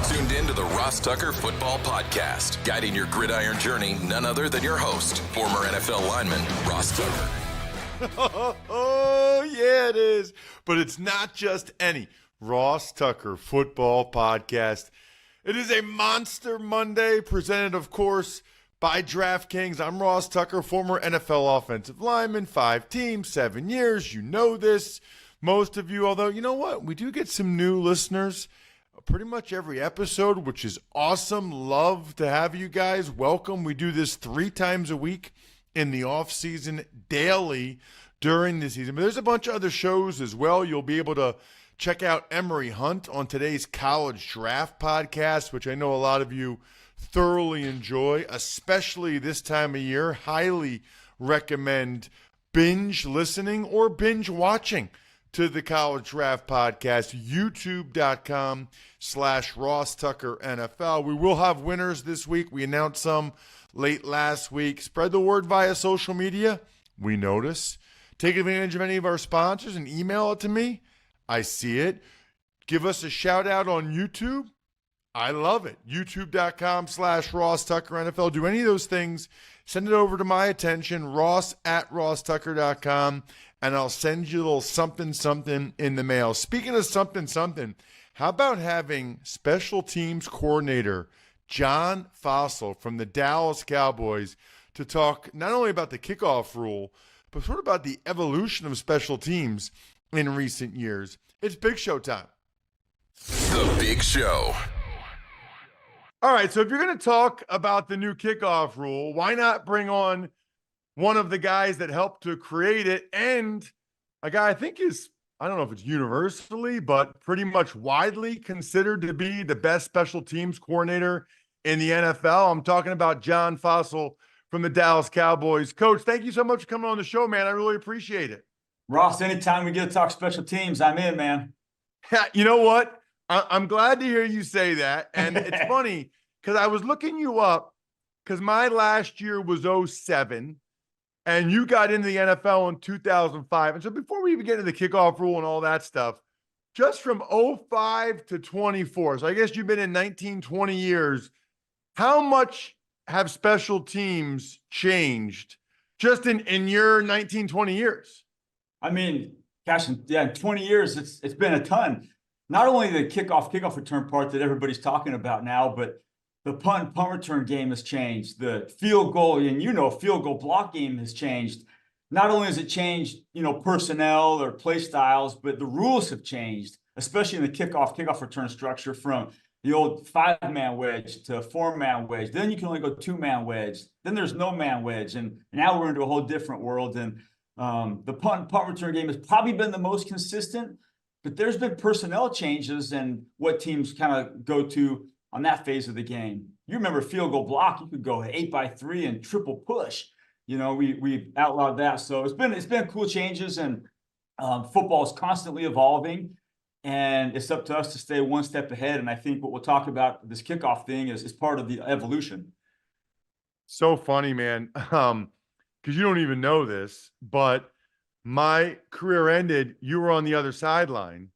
You're tuned in to the Ross Tucker Football Podcast, guiding your gridiron journey, none other than your host, former NFL lineman, Ross Tucker. Oh, yeah, it is. But it's not just any Ross Tucker Football Podcast. It is a Monster Monday, presented, of course, by DraftKings. I'm Ross Tucker, former NFL offensive lineman, 5 teams, 7 years. You know this, most of you. Although, you know what? We do get some new listeners pretty much every episode, which is awesome. Love to have you guys. Welcome. We do this 3 times a week in the off season, daily during the season. But there's a bunch of other shows as well. You'll be able to check out Emery Hunt on today's College Draft Podcast, which I know a lot of you thoroughly enjoy, especially this time of year. Highly recommend binge listening or binge watching to the College Draft Podcast, youtube.com/Ross Tucker NFL. We will have winners this week. We announced some late last week. Spread the word via social media. We notice. Take advantage of any of our sponsors and email it to me. I see it. Give us a shout out on YouTube. I love it. youtube.com/Ross Tucker NFL. Do any of those things. Send it over to my attention, ross@rosstucker.com, and I'll send you a little something in the mail. Speaking of something, how about having special teams coordinator John Fassel from the Dallas Cowboys to talk not only about the kickoff rule, but sort of about the evolution of special teams in recent years. It's Big Show time. The Big Show. All right, so if you're going to talk about the new kickoff rule, why not bring on one of the guys that helped to create it, and a guy I think is, I don't know if it's universally, but pretty much widely considered to be the best special teams coordinator in the NFL. I'm talking about John Fassel from the Dallas Cowboys. Coach, thank you so much for coming on the show, man. I really appreciate it. Ross, anytime we get to talk special teams, I'm in, man. You know what? I'm glad to hear you say that. And it's funny because I was looking you up because my last year was 07 and you got into the NFL in 2005. And so before we even get into the kickoff rule and all that stuff, just from 05 to 24, so I guess you've been in 19, 20 years, how much have special teams changed just in your 19, 20 years? I mean, gosh, yeah, in 20 years, it's been a ton. Not only the kickoff return part that everybody's talking about now, but the punt return game has changed. The field goal, and field goal block game has changed. Not only has it changed, personnel or play styles, but the rules have changed, especially in the kickoff return structure from the old 5-man wedge to a 4-man wedge. Then you can only go 2-man wedge. Then there's no man wedge. And now we're into a whole different world. And the punt return game has probably been the most consistent, but there's been personnel changes and what teams kind of go to on that phase of the game. You remember field goal block, you could go 8x3 and triple push. We outlawed that. So it's been cool changes, and football is constantly evolving, and it's up to us to stay one step ahead. And I think what we'll talk about this kickoff thing is part of the evolution. So funny, man. Because you don't even know this, but my career ended. You were on the other sideline.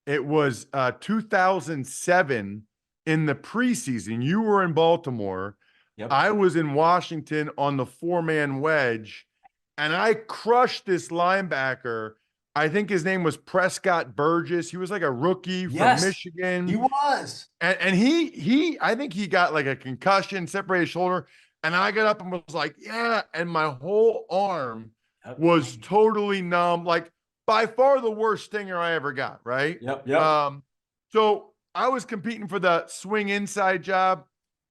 It was 2007 in the preseason. You were in Baltimore. Yep. I was in Washington on the 4-man wedge, and I crushed this linebacker. I think his name was Prescott Burgess. He was like a rookie from Michigan. He was. And he I think he got like a concussion, separated shoulder. And I got up and was like, yeah. And my whole arm was totally numb. Like by far the worst stinger I ever got. Right. Yep. So I was competing for the swing inside job.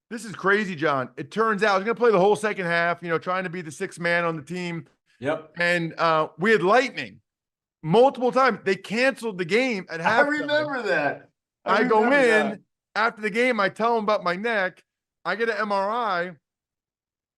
This is crazy, John. It turns out I was going to play the whole second half, trying to be the 6th man on the team. Yep. And we had lightning multiple times. They canceled the game at halftime. I remember that. I go in after the game. I tell them about my neck. I get an MRI.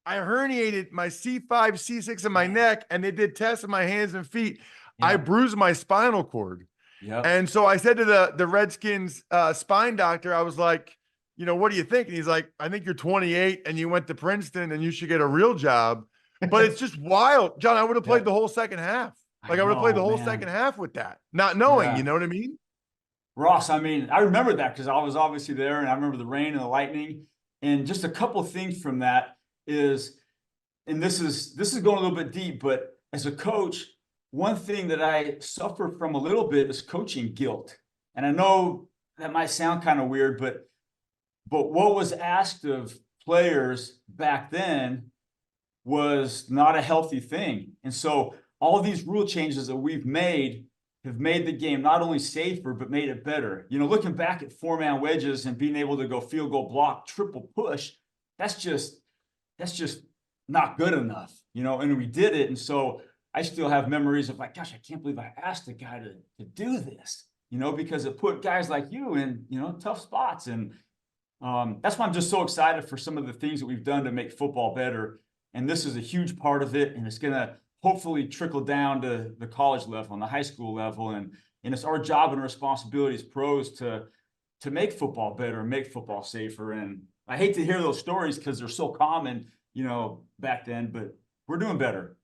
I herniated my C5, C6 in my neck, and they did tests in my hands and feet. Yeah. I bruised my spinal cord. Yeah. And so I said to the Redskins spine doctor, I was like, what do you think? And he's like, I think you're 28 and you went to Princeton and you should get a real job. But it's just wild. John, I would have played the whole second half. Like I would have played the whole second half with that, not knowing, you know what I mean? Ross, I mean, I remember that because I was obviously there, and I remember the rain and the lightning. And just a couple of things from that is, and this is going a little bit deep, but as a coach, one thing that I suffer from a little bit is coaching guilt. And I know that might sound kind of weird, but what was asked of players back then was not a healthy thing. And so all these rule changes that we've made have made the game not only safer, but made it better. You know, looking back at 4-man wedges and being able to go field goal block, triple push, that's just not good enough, you know, and we did it. And so I still have memories of like, gosh, I can't believe I asked a guy to do this, you know, because it put guys like you in, you know, tough spots. And that's why I'm just so excited for some of the things that we've done to make football better. And this is a huge part of it. And it's going to hopefully trickle down to the college level and the high school level. And it's our job and responsibility as pros to make football better and make football safer. And I hate to hear those stories because they're so common, you know, back then, but we're doing better.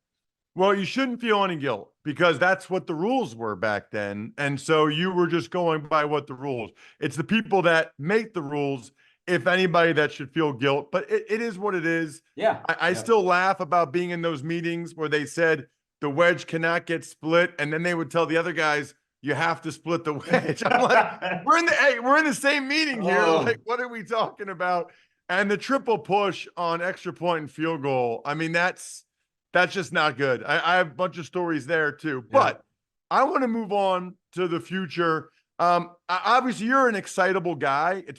Well, you shouldn't feel any guilt because that's what the rules were back then. And so you were just going by what the rules. It's the people that make the rules, if anybody, that should feel guilt. But it is what it is. Yeah. I still laugh about being in those meetings where they said the wedge cannot get split. And then they would tell the other guys, you have to split the wedge. I'm like, we're in the same meeting here. Oh. Like, what are we talking about? And the triple push on extra point and field goal. I mean, that's just not good. I have a bunch of stories there too, but I want to move on to the future. Obviously you're an excitable guy. It's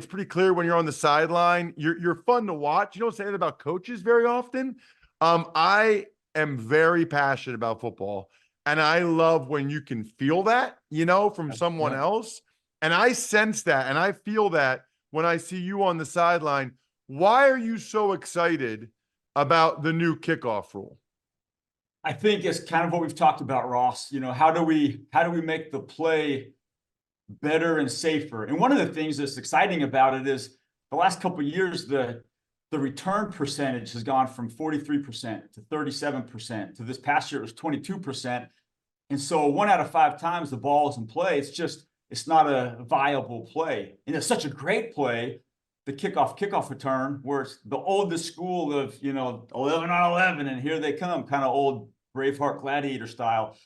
pretty clear when you're on the sideline, you're fun to watch. You don't say that about coaches very often. I am very passionate about football, and I love when you can feel that, you know, from someone else. And I sense that, and I feel that when I see you on the sideline. Why are you so excited about the new kickoff rule? I think it's kind of what we've talked about, Ross. You know, how do we make the play better and safer? And one of the things that's exciting about it is the last couple of years, the return percentage has gone from 43% to 37% to this past year it was 22%. And so 1 out of 5 times the ball is in play, it's not a viable play. And it's such a great play, the kickoff return, where it's the oldest school of, you know, 11 on 11, and here they come, kind of old Braveheart gladiator style.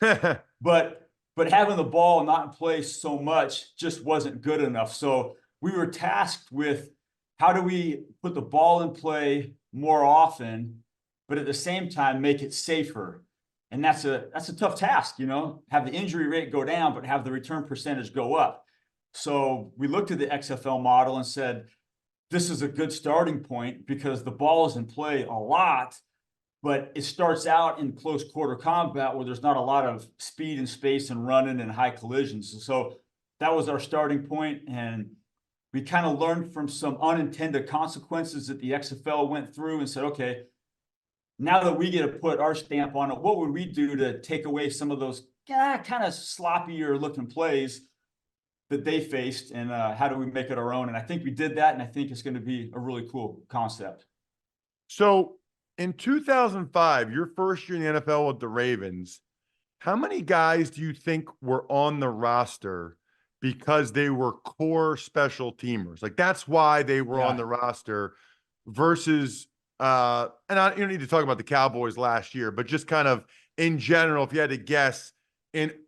But having the ball not in play so much just wasn't good enough. So we were tasked with how do we put the ball in play more often, but at the same time make it safer. And that's a tough task, you know, have the injury rate go down, but have the return percentage go up. So we looked at the XFL model and said, this is a good starting point because the ball is in play a lot, but it starts out in close quarter combat where there's not a lot of speed and space and running and high collisions. So that was our starting point, and we kind of learned from some unintended consequences that the XFL went through and said, okay, now that we get to put our stamp on it, what would we do to take away some of those kind of sloppier looking plays that they faced, and how do we make it our own? And I think we did that, and I think it's going to be a really cool concept. So in 2005, your first year in the NFL with the Ravens, how many guys do you think were on the roster because they were core special teamers? Like, that's why they were on the roster versus, you don't need to talk about the Cowboys last year, but just kind of in general, if you had to guess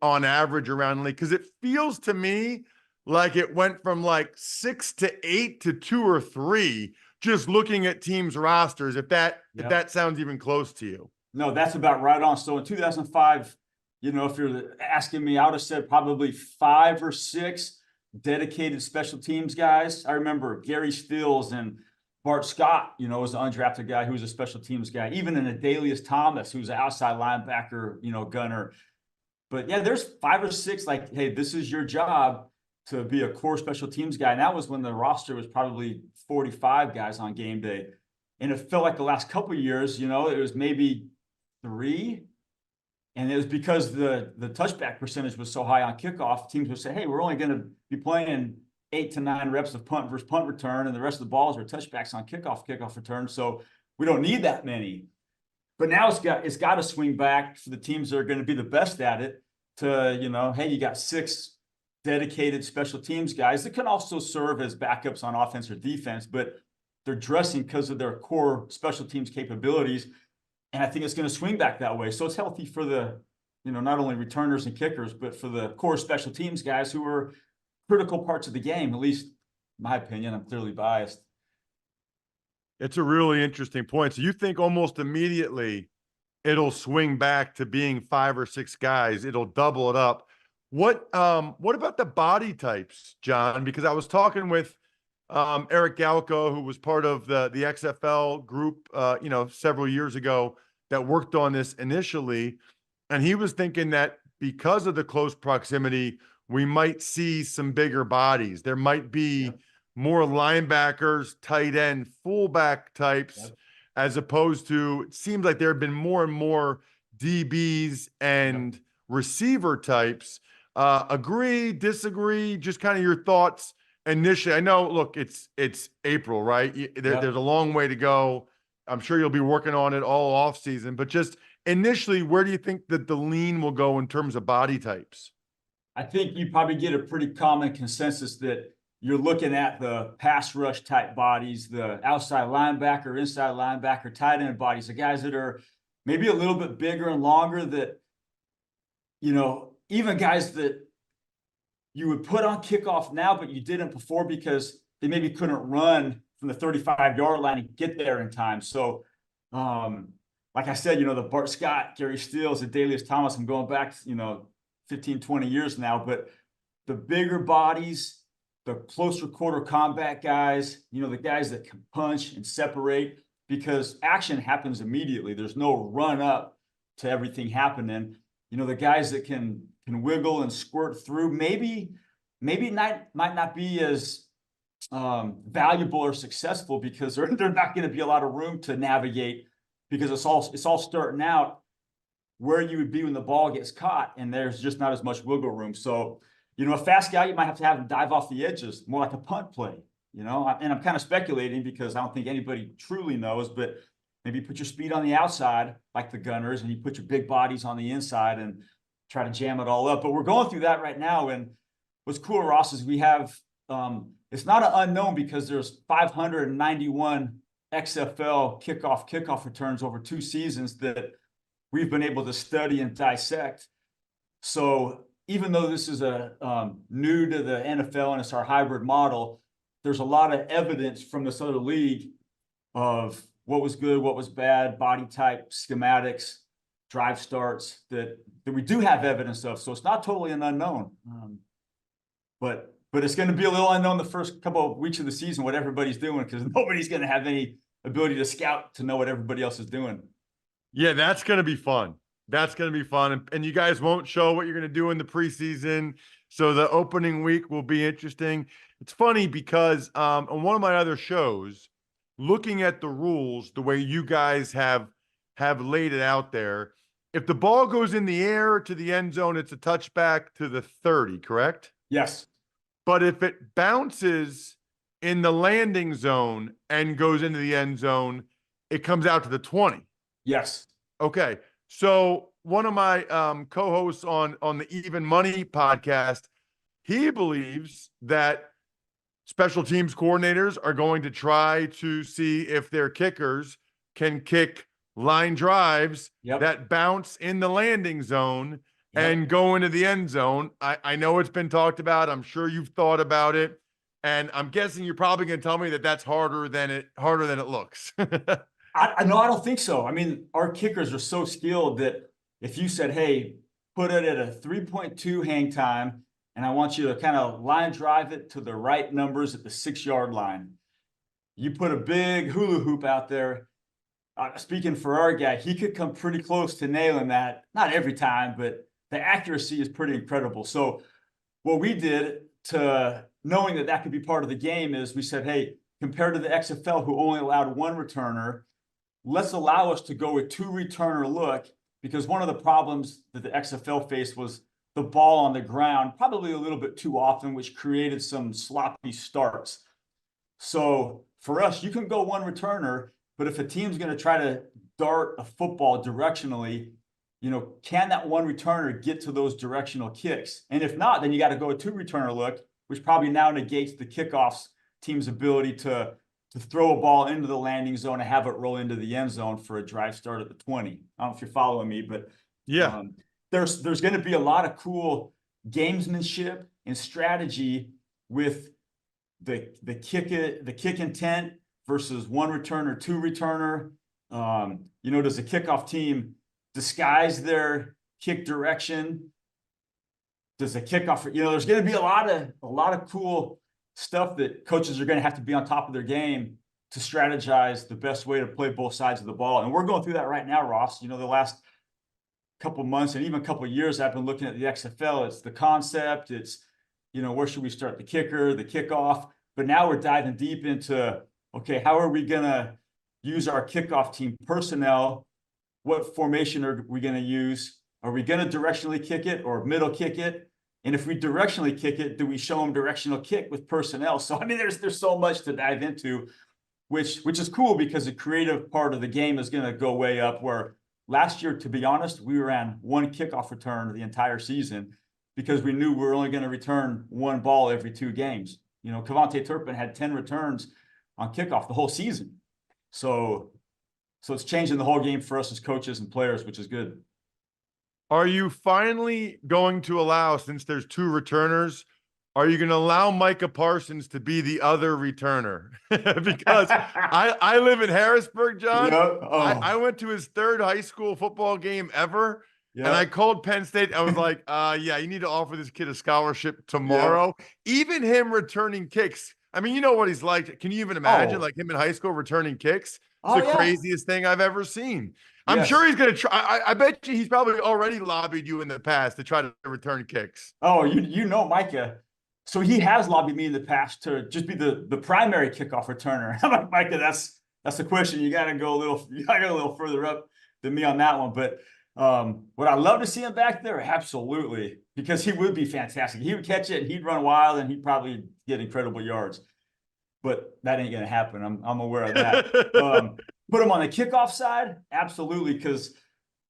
on average around the league, because it feels to me like it went from like 6 to 8 to 2 or 3, just looking at teams' rosters, if that sounds even close to you. No, that's about right on. So in 2005, you know, if you're asking me, I would have said probably 5 or 6 dedicated special teams guys. I remember Gary Stills and Bart Scott, you know, was an undrafted guy who was a special teams guy. Even an Adalius Thomas, who's an outside linebacker, you know, gunner. But yeah, there's 5 or 6, like, hey, this is your job to be a core special teams guy. And that was when the roster was probably 45 guys on game day. And it felt like the last couple of years, you know, it was maybe 3. And it was because the touchback percentage was so high on kickoff, teams would say, hey, we're only going to be playing 8 to 9 reps of punt versus punt return, and the rest of the balls are touchbacks on kickoff return. So we don't need that many. But now it's got to swing back for the teams that are going to be the best at it to, you know, hey, you got 6 dedicated special teams guys that can also serve as backups on offense or defense, but they're dressing because of their core special teams capabilities. And I think it's going to swing back that way. So it's healthy for the, not only returners and kickers, but for the core special teams guys who are critical parts of the game, at least in my opinion. I'm clearly biased. It's a really interesting point. So you think almost immediately it'll swing back to being 5 or 6 guys. It'll double it up. What about the body types, John? Because I was talking with Eric Galco, who was part of the XFL group, several years ago that worked on this initially. And he was thinking that because of the close proximity, we might see some bigger bodies. There might be more linebackers, tight end, fullback types, as opposed to, it seems like there have been more and more DBs and receiver types. Agree, disagree, just kind of your thoughts initially. I know, look, it's April, right? There's a long way to go. I'm sure you'll be working on it all off season, but just initially, where do you think that the lean will go in terms of body types? I think you probably get a pretty common consensus that you're looking at the pass rush type bodies, the outside linebacker, inside linebacker, tight end bodies, the guys that are maybe a little bit bigger and longer, that, even guys that you would put on kickoff now, but you didn't before because they maybe couldn't run from the 35-yard line and get there in time. So, like I said, the Bart Scott, Gary Steels, and Dalius Thomas, I'm going back, 15, 20 years now, but the bigger bodies, the closer quarter combat guys, the guys that can punch and separate, because action happens immediately. There's no run up to everything happening. The guys that can wiggle and squirt through, maybe might not be as valuable or successful because there's not going to be a lot of room to navigate, because it's all starting out where you would be when the ball gets caught, and there's just not as much wiggle room. So, a fast guy, you might have to have him dive off the edges, more like a punt play, and I'm kind of speculating because I don't think anybody truly knows, but maybe put your speed on the outside like the Gunners, and you put your big bodies on the inside and try to jam it all up. But we're going through that right now. And what's cool, Ross, is we have, it's not an unknown because there's 591 XFL kickoff returns over 2 seasons that we've been able to study and dissect. So even though this is new to the NFL and it's our hybrid model, there's a lot of evidence from this other league of what was good, what was bad, body type, schematics, drive starts that we do have evidence of. So it's not totally an unknown, but it's going to be a little unknown the first couple of weeks of the season what everybody's doing, because nobody's going to have any ability to scout to know what everybody else is doing. Yeah, that's going to be fun. That's going to be fun. And you guys won't show what you're going to do in the preseason. So the opening week will be interesting. It's funny because on one of my other shows, looking at the rules, the way you guys have laid it out there, if the ball goes in the air to the end zone, it's a touchback to the 30, correct? Yes. But if it bounces in the landing zone and goes into the end zone, it comes out to the 20. Yes. Okay. So one of my co-hosts on the Even Money podcast, he believes that special teams coordinators are going to try to see if their kickers can kick line drives that bounce in the landing zone and go into the end zone. I know it's been talked about. I'm sure you've thought about it. And I'm guessing you're probably going to tell me that that's harder than it looks. I don't think so. I mean, our kickers are so skilled that if you said, hey, put it at a 3.2 hang time, and I want you to kind of line drive it to the right numbers at the 6-yard line, you put a big hula hoop out there. Speaking for our guy, he could come pretty close to nailing that. Not every time, but the accuracy is pretty incredible. So what we did, to knowing that could be part of the game, is we said, hey, compared to the XFL, who only allowed 1 returner, let's allow us to go with 2 returner look, because one of the problems that the XFL faced was the ball on the ground probably a little bit too often, which created some sloppy starts. So for us, you can go 1 returner, but if a team's going to try to dart a football directionally, can that one returner get to those directional kicks? And if not, then you got to go a two returner look, which probably now negates the kickoffs team's ability to throw a ball into the landing zone and have it roll into the end zone for a drive start at the 20. I don't know if you're following me, but Yeah. There's going to be a lot of cool gamesmanship and strategy with the kick intent versus one returner, two returner. Does the kickoff team disguise their kick direction? Does the kickoff, there's going to be a lot of cool stuff that coaches are going to have to be on top of their game to strategize the best way to play both sides of the ball. And we're going through that right now, Ross. The last couple months and even a couple of years, I've been looking at the XFL. It's the concept. It's, where should we start the kicker, the kickoff? But now we're diving deep into, okay, how are we going to use our kickoff team personnel? What formation are we going to use? Are we going to directionally kick it or middle kick it? And if we directionally kick it, do we show them directional kick with personnel? So, there's so much to dive into, which is cool because the creative part of the game is going to go way up. Where last year, to be honest, we ran one kickoff return the entire season because we knew we were only going to return one ball every 2 games. Cavante Turpin had 10 returns on kickoff the whole season. So it's changing the whole game for us as coaches and players, which is good. Are you finally going to allow, since there's 2 returners, are you going to allow Micah Parsons to be the other returner? Because I live in Harrisburg, John. Yep. Oh. I went to his 3rd high school football game ever. Yep. And I called Penn State. I was like, yeah, you need to offer this kid a scholarship tomorrow. Yep. Even him returning kicks. You know what he's like. Can you even imagine like him in high school returning kicks? It's the craziest thing I've ever seen. I'm sure he's going to try. I bet you he's probably already lobbied you in the past to try to return kicks. Oh, Micah. So he has lobbied me in the past to just be the primary kickoff returner. I'm like, Micah, that's the question. You got to go a little further up than me on that one. But would I love to see him back there? Absolutely, because he would be fantastic. He would catch it, and he'd run wild, and he'd probably get incredible yards. But that ain't going to happen. I'm aware of that. Put him on the kickoff side? Absolutely, because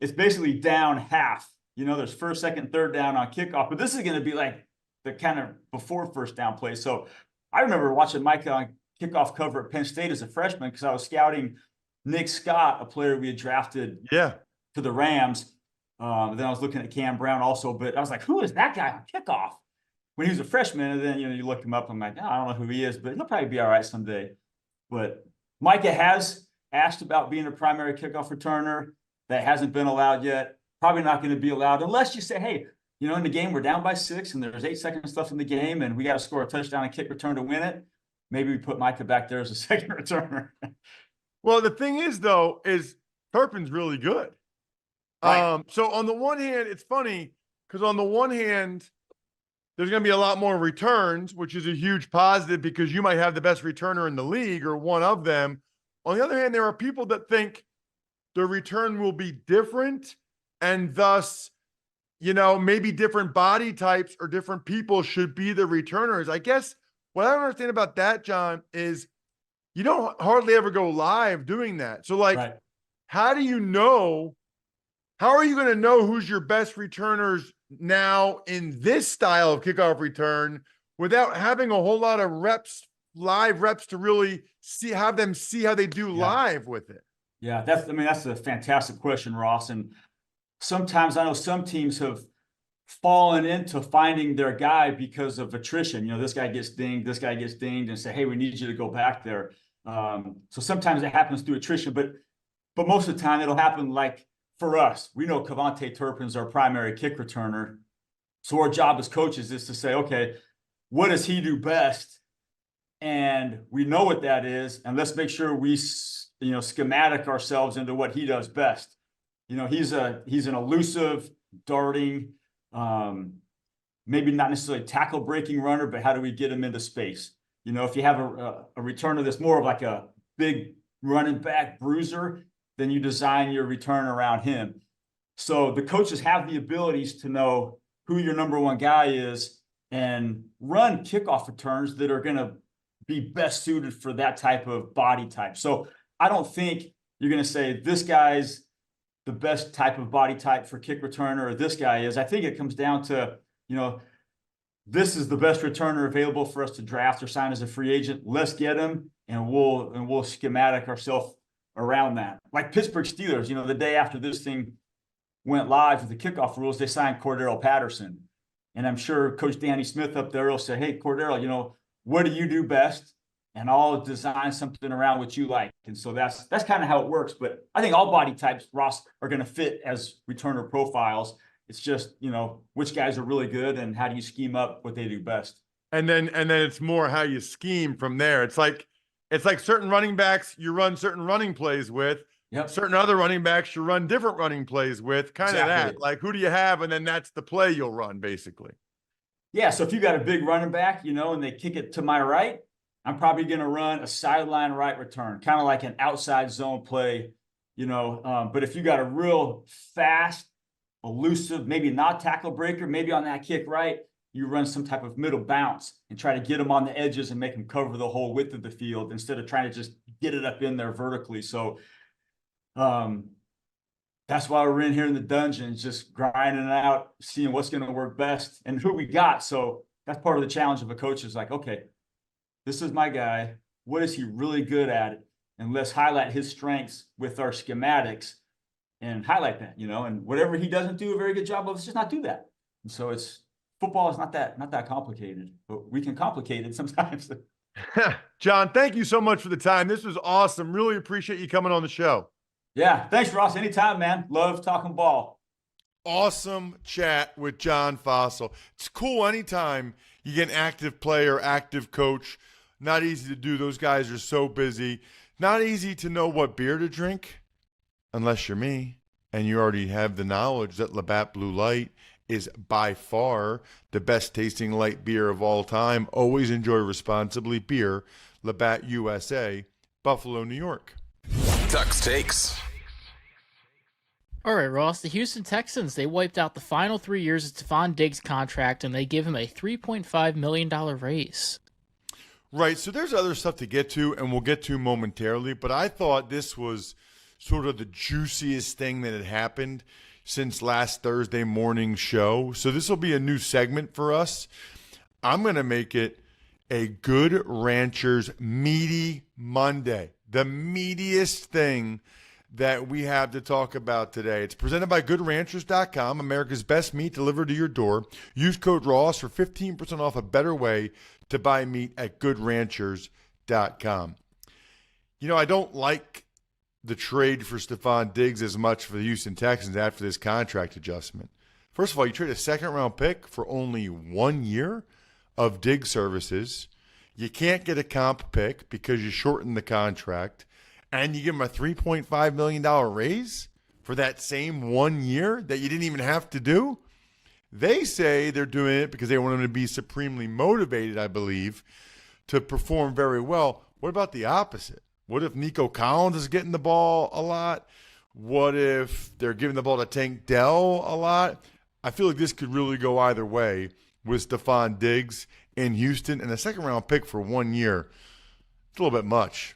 it's basically down half. There's first, second, third down on kickoff, but this is going to be like the kind of before first down play. So I remember watching Micah on kickoff cover at Penn State as a freshman because I was scouting Nick Scott, a player we had drafted to the Rams. Then I was looking at Cam Brown also, but I was like, who is that guy on kickoff? When he was a freshman, and then, you look him up, I'm like, I don't know who he is, but he'll probably be all right someday. But Micah has asked about being a primary kickoff returner. That hasn't been allowed yet. Probably not going to be allowed unless you say, hey, in the game, we're down by 6 and there's 8 seconds left in the game and we got to score a touchdown and kick return to win it. Maybe we put Micah back there as a second returner. Well, the thing is, though, is Turpin's really good. Right. So on the one hand, it's funny because on the one hand, there's going to be a lot more returns, which is a huge positive because you might have the best returner in the league or one of them. On the other hand, there are people that think the return will be different and thus, maybe different body types or different people should be the returners. I guess what I don't understand about that, John, is you don't hardly ever go live doing that. So how do you know? How are you going to know who's your best returners now in this style of kickoff return without having a whole lot of live reps to really have them see how they do live with it? Yeah, that's a fantastic question, Ross. And sometimes I know some teams have fallen into finding their guy because of attrition. This guy gets dinged, and say, hey, we need you to go back there. So sometimes it happens through attrition, but most of the time it'll happen like for us. We know Cavante Turpin's our primary kick returner. So our job as coaches is to say, okay, what does he do best? And we know what that is. And let's make sure we, schematic ourselves into what he does best. He's an elusive, darting, maybe not necessarily tackle breaking runner, but how do we get him into space? If you have a returner that's more of like a big running back bruiser, then you design your return around him. So the coaches have the abilities to know who your number one guy is and run kickoff returns that are going to be best suited for that type of body type. So I don't think you're going to say this guy's the best type of body type for kick returner or this guy is. I think it comes down to, this is the best returner available for us to draft or sign as a free agent. Let's get him, and we'll schematic ourselves around that. Like Pittsburgh Steelers, the day after this thing went live with the kickoff rules, they signed Cordero Patterson. And I'm sure Coach Danny Smith up there will say, hey, Cordero, what do you do best? And I'll design something around what you like. And so that's kind of how it works. But I think all body types, Ross, are going to fit as returner profiles. It's just, which guys are really good and how do you scheme up what they do best. And then it's more how you scheme from there. It's like certain running backs you run certain running plays with. Yep. Certain other running backs you run different running plays with. Kind of that. Like, who do you have? And then that's the play you'll run, basically. Yeah. So if you got a big running back, and they kick it to my right, I'm probably going to run a sideline right return, kind of like an outside zone play, But if you got a real fast, elusive, maybe not tackle breaker, maybe on that kick right, you run some type of middle bounce and try to get them on the edges and make them cover the whole width of the field instead of trying to just get it up in there vertically. So that's why we're in here in the dungeon, just grinding it out, seeing what's going to work best and who we got. So that's part of the challenge of a coach is like, okay, this is my guy. What is he really good at? And let's highlight his strengths with our schematics and highlight that, and whatever he doesn't do a very good job of, let's just not do that. And so football is not that complicated, but we can complicate it sometimes. John, thank you so much for the time. This was awesome. Really appreciate you coming on the show. Yeah. Thanks, Ross. Anytime, man. Love talking ball. Awesome chat with John Fassel. It's cool anytime you get an active player, active coach. Not easy to do. Those guys are so busy. Not easy to know what beer to drink unless you're me and you already have the knowledge that Labatt Blue Light is by far the best tasting light beer of all time. Always enjoy responsibly. Beer, Labatt USA, Buffalo, New York. Tux Takes. All right, Ross, the Houston Texans, they wiped out the final 3 years of Stephon Diggs' contract, and they give him a $3.5 million raise. Right, so there's other stuff to get to, and we'll get to momentarily, but I thought this was sort of the juiciest thing that had happened since last Thursday morning's show. So this will be a new segment for us. I'm going to make it a Good Ranchers Meaty Monday, the meatiest thing that we have to talk about today. It's presented by GoodRanchers.com, America's best meat delivered to your door. Use code Ross for 15% off a better way to buy meat at GoodRanchers.com. I don't like the trade for Stephon Diggs as much for the Houston Texans after this contract adjustment. First of all, you trade a second-round pick for only 1 year of Diggs services. You can't get a comp pick because you shortened the contract. And you give him a $3.5 million raise for that same 1 year that you didn't even have to do? They say they're doing it because they want him to be supremely motivated, I believe, to perform very well. What about the opposite? What if Nico Collins is getting the ball a lot? What if they're giving the ball to Tank Dell a lot? I feel like this could really go either way with Stephon Diggs in Houston. And a second-round pick for 1 year, it's a little bit much.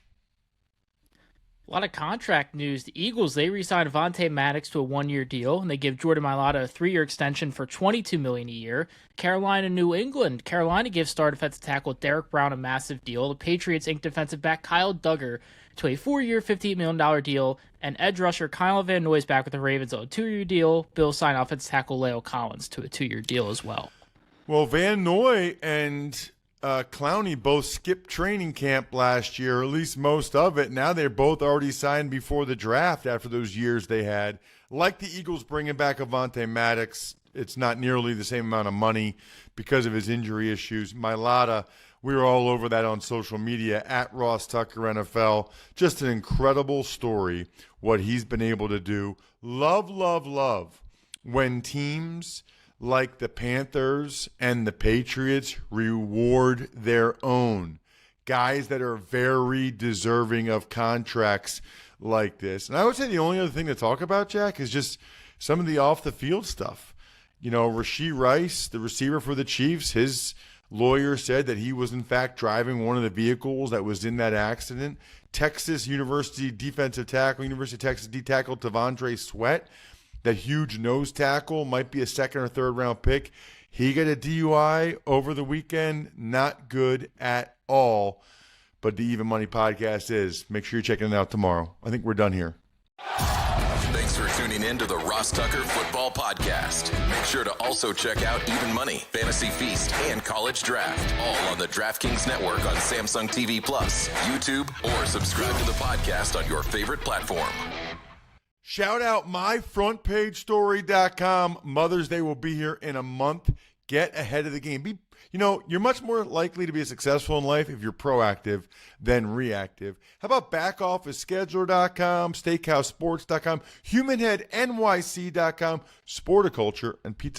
A lot of contract news. The Eagles, they re-signed Vontae Maddox to a 1-year deal, and they give Jordan Mailata a 3-year extension for $22 million a year. Carolina, New England. Carolina gives star defensive tackle Derek Brown a massive deal. The Patriots inked defensive back Kyle Duggar to a 4-year, $58 million deal, and edge rusher Kyle Van Noy's back with the Ravens on a 2-year deal. Bills signed offensive tackle Leo Collins to a 2-year deal as well. Well, Van Noy and Clowney both skipped training camp last year, or at least most of it. Now they're both already signed before the draft after those years they had. Like the Eagles bringing back Avonte Maddox, it's not nearly the same amount of money because of his injury issues. Mailata, we were all over that on social media, at Ross Tucker NFL. Just an incredible story, what he's been able to do. Love, love, love when teams like the Panthers and the Patriots reward their own guys that are very deserving of contracts like this. And I would say the only other thing to talk about, Jack, is just some of the off-the-field stuff. Rashee Rice, the receiver for the Chiefs, his lawyer said that he was in fact driving one of the vehicles that was in that accident. Texas University defensive tackle, University of Texas D tackle Tavondre Sweat, that huge nose tackle, might be a second or third round pick. He got a DUI over the weekend. Not good at all. But the Even Money podcast is. Make sure you're checking it out tomorrow. I think we're done here. Thanks for tuning in to the Ross Tucker Football Podcast. Make sure to also check out Even Money, Fantasy Feast, and College Draft, all on the DraftKings Network on Samsung TV Plus, YouTube, or subscribe to the podcast on your favorite platform. Shout out myfrontpagestory.com. Mother's Day will be here in a month. Get ahead of the game. You're much more likely to be successful in life if you're proactive than reactive. How about backofficescheduler.com, steakhousesports.com, humanheadnyc.com, Sporticulture, and Pizza